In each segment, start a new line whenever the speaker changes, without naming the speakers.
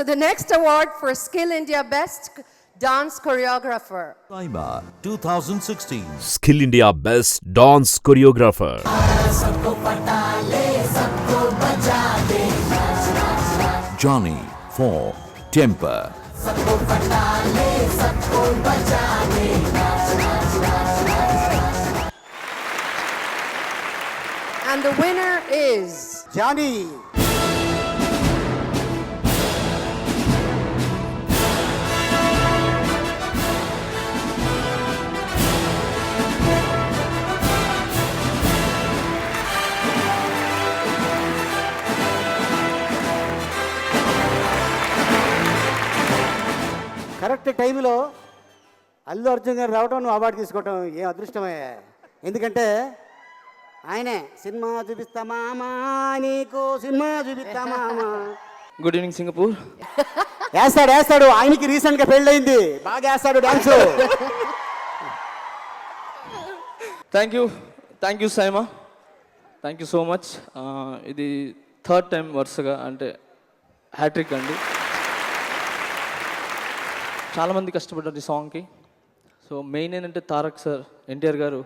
the next award for Skill India Best Dance Choreographer.
Saima 2016.
Skill India Best Dance Choreographer.
Johnny for Temper.
And the winner is
Johnny. Correct టైంలో అల్లు అర్జున్ గారు రావడం, నువ్వు award తీసుకోవటం ఏం అదృష్టమే. ఎందుకంటే ఆయనే సినిమా చూపిస్తామా నీకు, సినిమా చూపిస్తామా.
Good evening Singapore.
వేస్తాడు ఆయనకి రీసెంట్గా పెళ్ళయింది, బాగా వేస్తాడు dance.
Thank you SIIMA, thank you so much. ఇది థర్డ్ టైం వరుసగా అంటే హ్యాట్రిక్ అండి. చాలామంది కష్టపడ్డారు ఈ సాంగ్కి. సో మెయిన్ ఏంటంటే తారక్ సార్, ఎన్టీఆర్ గారు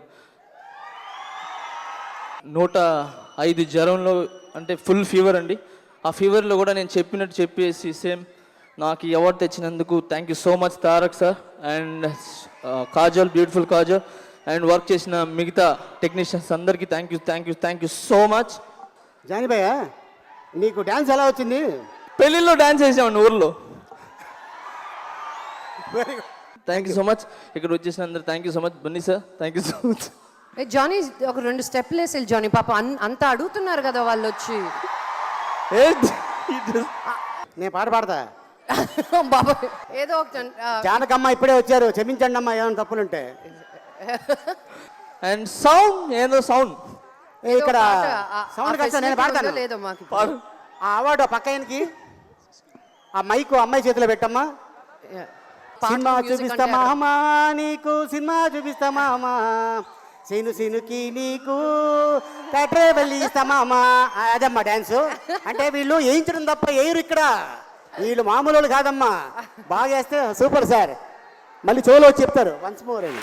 105 జ్వరంలో అంటే ఫుల్ ఫీవర్ అండి. ఆ ఫీవర్లో కూడా నేను చెప్పినట్టు చెప్పేసి సేమ్ నాకు ఈ అవార్డు తెచ్చినందుకు thank you so much Tarak sir and Kajal, beautiful Kajal and work చేసిన మిగతా టెక్నీషియన్స్ అందరికీ thank you so much.
Jani భయ్య, నీకు డాన్స్ ఎలా వచ్చింది?
పెళ్ళిళ్ళలో డాన్స్ చేసామండి ఊర్లో. Thank you so much. ఇక్కడ వచ్చేసిన అందరు thank you so much. Bunny sir thank you so much.
Jani ఒక 2 స్టెప్లు వేసి జానీ, పాప అంతా అడుగుతున్నారు కదా వాళ్ళు వచ్చి.
నేను పాట పాడతా
బాబా ఏదో ఒక
జానకమ్మ ఇప్పుడే వచ్చారు, క్షమించండి అమ్మా ఏమైనా తప్పులుంటే.
అండ్ సౌండ్ ఏదో సౌండ్
ఇక్కడ సౌండ్ కాస్త నేను పాడతాను.
లేదో మాకు
ఆ అవార్డు ఆ పక్కకి ఆ మైకు అమ్మాయి చేతిలో పెట్టమ్మా. సినిమా చూపిస్తామా అమ్మా నీకు, సినిమా చూపిస్తామా అమ్మా, సీనుకి నీకు పెట్రోల్ ఇస్తామా అమ్మా. అదమ్మా డ్యాన్స్ అంటే. వీళ్ళు వేయించడం తప్ప వేయరు ఇక్కడ, వీళ్ళు మామూలు కాదమ్మా. బాగా వేస్తే సూపర్ సార్. మళ్ళీ చెవులో వచ్చి చెప్తారు వన్స్ మోర్ అని.